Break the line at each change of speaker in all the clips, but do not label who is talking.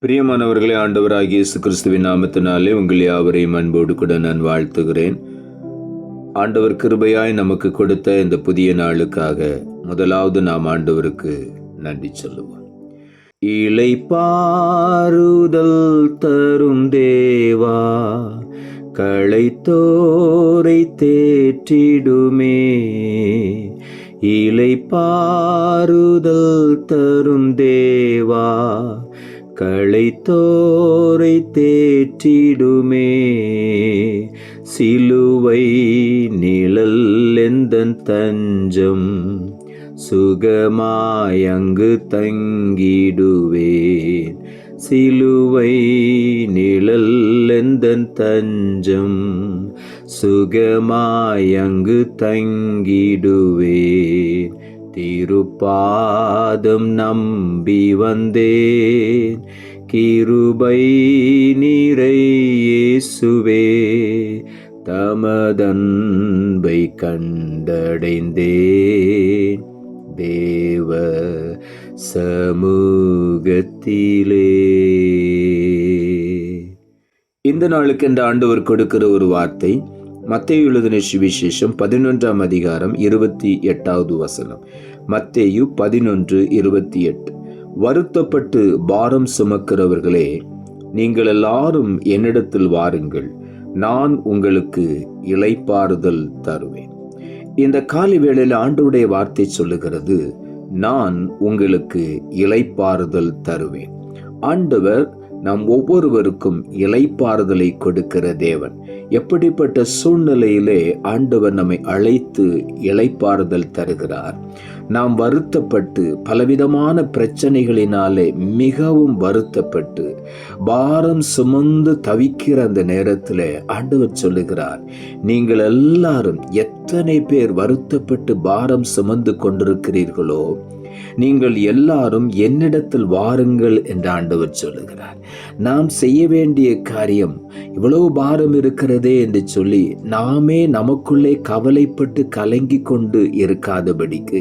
பிரியமானவர்களே, ஆண்டவராகிய இயேசு கிறிஸ்துவின் நாமத்தினாலே உங்கள் யாவரையும் அன்போடு கூட நான் வாழ்த்துகிறேன். ஆண்டவர் கிருபையாய் நமக்கு கொடுத்த இந்த புதிய நாளுக்காக முதலாவது நாம் ஆண்டவருக்கு நன்றி சொல்லுவோம். இளைப்பாறுதல் தரும் தேவா, களைத்தோரை தேற்றிடுமே. இளைப்பாறுதல் தரும் தேவா, களைத்தோரை தேற்றிடுமே. சிலுவை நிழல் எந்தன் தஞ்சம், சுகமாய் அங்கு தங்கிடுவேன். சிலுவை நிழல் எந்தன் தஞ்சம், சுகமாய் அங்கு தங்கிடுவேன். திருப்பாதம் நம்பி வந்தேன், கிருபை நிறை இயேசுவே. தமதன்பை கண்டடைந்தேன் தேவ சமூகத்திலே. இந்த நாளுக்கு இந்த ஆண்டவர் கொடுக்கிற ஒரு வார்த்தை மத்தேயு எழுதின சுவிசேஷம் 11ஆம் அதிகாரம் 28வது வசனம். மத்தேயு 11:28. வருத்தப்பட்டு பாரம் சுமக்கிறவர்களே, நீங்கள் எல்லாரும் என்னிடத்தில் வாருங்கள், நான் உங்களுக்கு இளைப்பாறுதல் தருவேன். இந்த காலை வேளையில் ஆண்டவருடைய வார்த்தை சொல்லுகிறது, நான் உங்களுக்கு இளைப்பாறுதல் தருவேன். ஆண்டவர் நாம் ஒவ்வொருவருக்கும் இளைப்பாறுதலை கொடுக்கிற தேவன். எப்படிப்பட்ட சூழ்நிலையிலே ஆண்டவர் நம்மை அழைத்து இளைப்பாறுதல் தருகிறார். நாம் வருத்தப்பட்டு பலவிதமான பிரச்சனைகளினாலே மிகவும் வருத்தப்பட்டு பாரம் சுமந்து தவிக்கிற அந்த நேரத்தில் ஆண்டவர் சொல்லுகிறார், நீங்கள் எல்லாரும் எத்தனை பேர் வருத்தப்பட்டு பாரம் சுமந்து கொண்டிருக்கிறீர்களோ, நீங்கள் எல்லாரும் என்னிடத்தில் வாருங்கள் என்று ஆண்டவர் சொல்லுகிறார். நாம் செய்ய வேண்டிய காரியம், இவ்வளவு பாரம் இருக்கிறதே என்று சொல்லி நாமே நமக்குள்ளே கவலைப்பட்டு கலங்கி கொண்டு இருக்காதபடிக்கு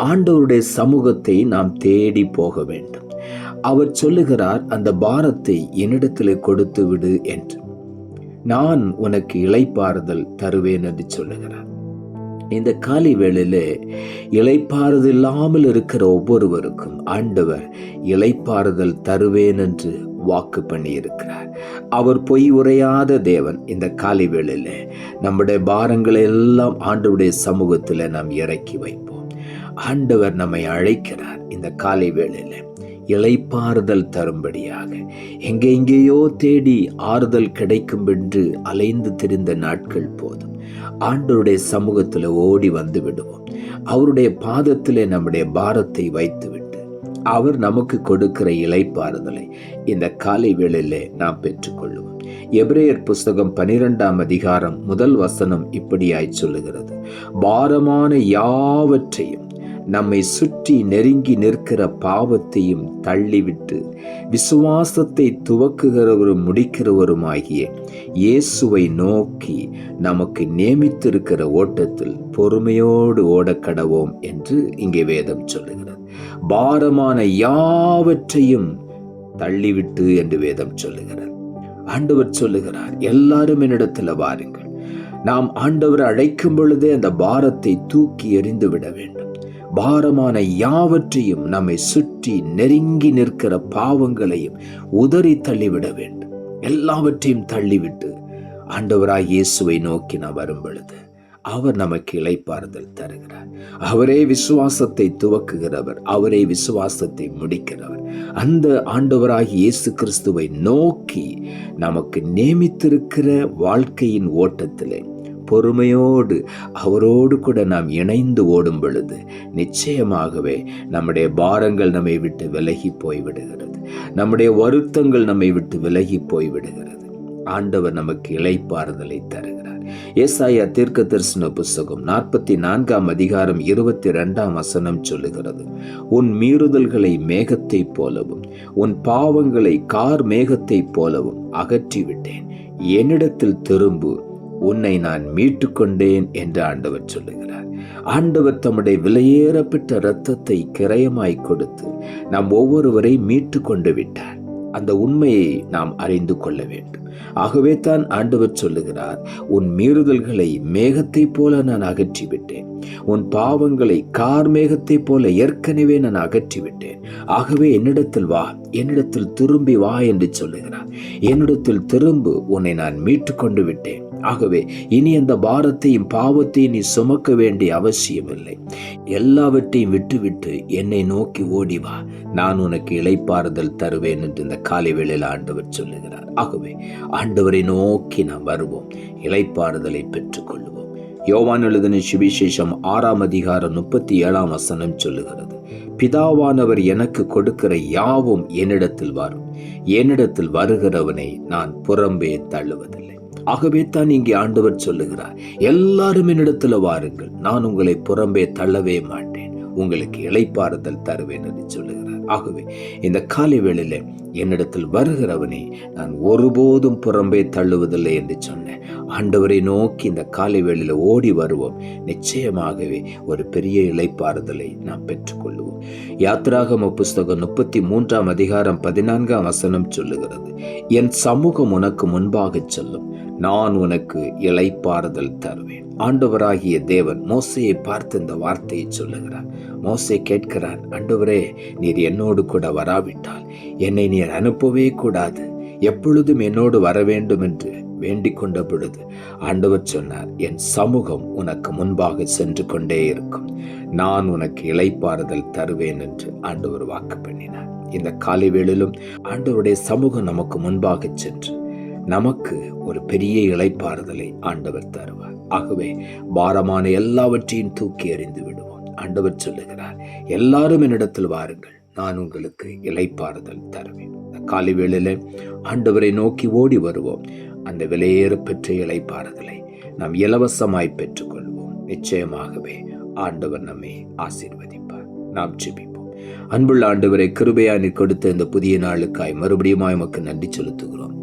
ஆண்டவருடைய சமூகத்தை நாம் தேடி போக வேண்டும். அவர் சொல்லுகிறார், அந்த பாரத்தை என்னிடத்தில் கொடுத்து விடு என்று, நான் உனக்கு இளைப்பாறுதல் தருவேன் என்று சொல்லுகிறார். இந்த காலை வேளையிலே இளைப்பாறுதல் இல்லாமல் இருக்கிற ஒவ்வொருவருக்கும் ஆண்டவர் இளைப்பாறுதல் தருவேன் என்று வாக்கு பண்ணி இருக்கிறார். அவர் பொய் உரையாத தேவன். இந்த காலை வேளையிலே நம்முடைய பாரங்களை எல்லாம் ஆண்டவருடைய சமூகத்தில் நாம் இறக்கி வைப்போம். ஆண்டவர் நம்மை அழைக்கிறார். இந்த காலை வேளையிலே இளைப்பாறுதல் தரும்படியாக எங்கெங்கேயோ தேடி ஆறுதல் கிடைக்கும் என்று அலைந்து திரிந்த நாட்கள் போதும். ஆண்டவருடைய சமூகத்தில் ஓடி வந்து விடுவோம். அவருடைய பாதத்திலே நம்முடைய பாரத்தை வைத்துவிட்டு அவர் நமக்கு கொடுக்கிற இளைப்பாறுதலை இந்த காலை வேளையிலே நாம் பெற்றுக்கொள்வோம். எபிரேயர் புஸ்தகம் 12ஆம் அதிகாரம் 1 வசனம் இப்படியாய் சொல்லுகிறது, பாரமான யாவற்றையும் நம்மை சுற்றி நெருங்கி நிற்கிற பாவத்தையும் தள்ளிவிட்டு விசுவாசத்தை துவக்குகிறவரும் முடிக்கிறவருமாகிய இயேசுவை நோக்கி நமக்கு நியமித்திருக்கிற ஓட்டத்தில் பொறுமையோடு ஓடக்கடவோம் என்று இங்கே வேதம் சொல்லுகிறது. பாரமான யாவற்றையும் தள்ளிவிட்டு என்று வேதம் சொல்லுகிறது. ஆண்டவர் சொல்லுகிறார், எல்லாரும் என்னிடத்தில் வாருங்கள். நாம் ஆண்டவர் அழைக்கும் பொழுதே அந்த பாரத்தை தூக்கி எறிந்து விட வேண்டும். பாரமான யாவற்றையும் நம்மை சுற்றி நெருங்கி நிற்கிற பாவங்களையும் உதறி தள்ளிவிட வேண்டும். எல்லாவற்றையும் தள்ளிவிட்டு ஆண்டவராய் இயேசுவை நோக்கி நாம் வரும் பொழுது அவர் நமக்கு இளைப்பாறுதல் தருகிறார். அவரே விசுவாசத்தை துவக்குகிறவர், அவரே விசுவாசத்தை முடிக்கிறவர். அந்த ஆண்டவராய் இயேசு கிறிஸ்துவை நோக்கி நமக்கு நியமித்திருக்கிற வாழ்க்கையின் ஓட்டத்திலே பொறுமையோடு அவரோடு கூட நாம் இணைந்து ஓடும் பொழுது நிச்சயமாகவே நம்முடைய பாரங்கள் நம்மை விட்டு விலகி போய்விடுகிறது. நம்முடைய வருத்தங்கள் நம்மை விட்டு விலகி போய்விடுகிறது. ஆண்டவர் நமக்கு இளைப்பாறுதலை தருகிறார். ஏசாயா தீர்க்கதரிசன புஸ்தகம் 44ஆம் அதிகாரம் 22ஆம் வசனம் சொல்லுகிறது, உன் மீறுதல்களை மேகத்தை போலவும் உன் பாவங்களை கார் மேகத்தை போலவும் அகற்றிவிட்டேன். என்னிடத்தில் திரும்பு, உன்னை நான் மீட்டு கொண்டேன் என்று ஆண்டவர் சொல்லுகிறார். ஆண்டவர் தம்முடைய விலையேறப்பட்ட இரத்தத்தை கிரயமாய் கொடுத்து நாம் ஒவ்வொருவரை மீட்டு கொண்டு விட்டார். அந்த உண்மையை நாம் அறிந்து கொள்ள வேண்டும். ஆகவே தான் ஆண்டவர் சொல்லுகிறார், உன் மீறுதல்களை மேகத்தை போல நான் அகற்றிவிட்டேன், உன் பாவங்களை கார்மேகத்தை போல ஏற்கனவே நான் அகற்றிவிட்டேன். ஆகவே என்னிடத்தில் வா, என்னிடத்தில் திரும்பி வா என்று சொல்லுகிறார். என்னிடத்தில் திரும்பு, உன்னை நான் மீட்டு கொண்டு விட்டேன். ஆகவே இனி அந்த பாரத்தையும் பாவத்தையும் நீ சுமக்க வேண்டிய அவசியமில்லை. எல்லாவற்றையும் விட்டுவிட்டு என்னை நோக்கி ஓடி வா, நான் உனக்கு இளைப்பாறுதல் தருவேன் என்று இந்த காலை வேளையில் ஆண்டவர் சொல்லுகிறார். ஆகவே ஆண்டவரை நோக்கி நாம் வருவோம், இளைப்பாறுதலை பெற்றுக் கொள்வோம். யோவான் எழுதின சுவிசேஷம் 6ஆம் அதிகாரம் 37ஆம் வசனம் சொல்லுகிறது, பிதாவானவர் எனக்கு கொடுக்கிற யாவும் என்னிடத்தில் வரும், என்னிடத்தில் வருகிறவனை நான் புறம்பே தள்ளுவதில்லை. ஆகவே தான் இங்கே ஆண்டவர் சொல்லுகிறார், எல்லாரும் என்னிடத்தில் வாருங்கள், நான் உங்களை புறம்பே தள்ளவே மாட்டேன், உங்களுக்கு இளைப்பாறுதல் தருவேன் என்று சொல்லுகிறார். ஆகவே இந்த காலை வேளையில என்னிடத்தில் வருகிறவனை நான் ஒருபோதும் புறம்பே தள்ளுவதில்லை என்று சொன்னேன். ஆண்டவரை நோக்கி இந்த காலை வேளையில ஓடி வருவோம். நிச்சயமாகவே ஒரு பெரிய இளைப்பாறுதலை நாம் பெற்றுக்கொள்வோம். யாத்திராகம புஸ்தகம் 33ஆம் அதிகாரம் 14ஆம் வசனம் சொல்லுகிறது, என் சமூகம் உனக்கு முன்பாக செல்லும், நான் உனக்கு இளைப்பாறுதல் தருவேன். ஆண்டவராகிய தேவன் மோசையை பார்த்து இந்த வார்த்தையை சொல்லுகிறார். மோசே கேட்கிறார், ஆண்டவரே, நீர் என்னோடு கூட வராவிட்டால் என்னை நீர் அனுப்பவே கூடாது, எப்பொழுதும் என்னோடு வர வேண்டும் என்று வேண்டிக் கொண்ட பொழுது ஆண்டவர் சொன்னார், என் சமூகம் உனக்கு முன்பாக சென்று கொண்டே இருக்கும், நான் உனக்கு இளைப்பாறுதல் தருவேன் என்று ஆண்டவர் வாக்கு பண்ணினார். இந்த காலை வேளையிலும் ஆண்டவருடைய சமூகம் நமக்கு முன்பாக சென்று நமக்கு ஒரு பெரிய இளைப்பாறுதலை ஆண்டவர் தருவார். ஆகவே பாரமான எல்லாவற்றையும் தூக்கி எறிந்து விடுவோம். ஆண்டவர் சொல்லுகிறார், எல்லாரும் என்னிடத்தில் வாருங்கள், நான் உங்களுக்கு இளைப்பாறுதல் தருவேன். இந்த காலை வேளையில ஆண்டவரை நோக்கி ஓடி வருவோம். அந்த விலையேற பெற்ற இளைப்பாறுதலை நாம் இலவசமாய் பெற்றுக்கொள்வோம். நிச்சயமாகவே ஆண்டவர் நம்மை ஆசீர்வதிப்பார். நாம் ஜெபிப்போம். அன்புள்ள ஆண்டவரை, கிருபையாய் நீர் கொடுத்த இந்த புதிய நாளுக்காய் மறுபடியும் உமக்கு நன்றி செலுத்துகிறோம்.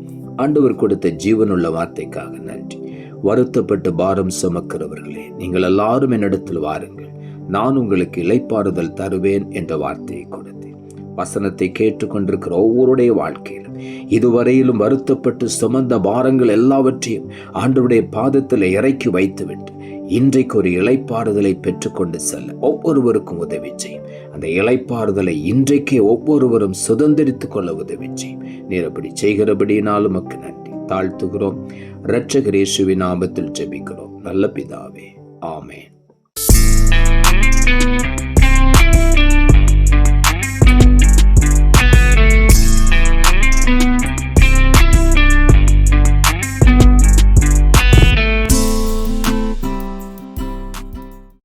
ஆண்டவர் கொடுத்த ஜீவனுள்ள வார்த்தைக்காக நன்றி. வருத்தப்பட்டு பாரம் சுமக்கிறவர்களே, நீங்கள் எல்லாரும் என்னிடத்தில் வாருங்கள், நான் உங்களுக்கு இளைப்பாறுதல் தருவேன் என்ற வார்த்தையை கொடுத்தேன். வசனத்தை கேட்டுக்கொண்டிருக்கிற ஒவ்வொருடைய வாழ்க்கையிலும் இதுவரையிலும் வருத்தப்பட்டு சுமந்த பாரங்கள் எல்லாவற்றையும் ஆண்டவருடைய பாதத்தில் இறக்கி வைத்துவிட்டு இன்றைக்கு ஒரு இளைப்பாறுதலை பெற்றுக்கொண்டு செல்ல ஒவ்வொருவருக்கும் உதவி செய்யும். அந்த இளைப்பாறுதலை இன்றைக்கே ஒவ்வொருவரும் சுதந்திரித்துக் கொள்ள உதவி செய்யும். நீர் அப்படி செய்கிறபடினாலும் உமக்கு நன்றி தாழ்த்துகிறோம். இரட்சகர் இயேசுவின் நாமத்தில் ஜெபிக்கிறோம் நல்ல பிதாவே, ஆமென்.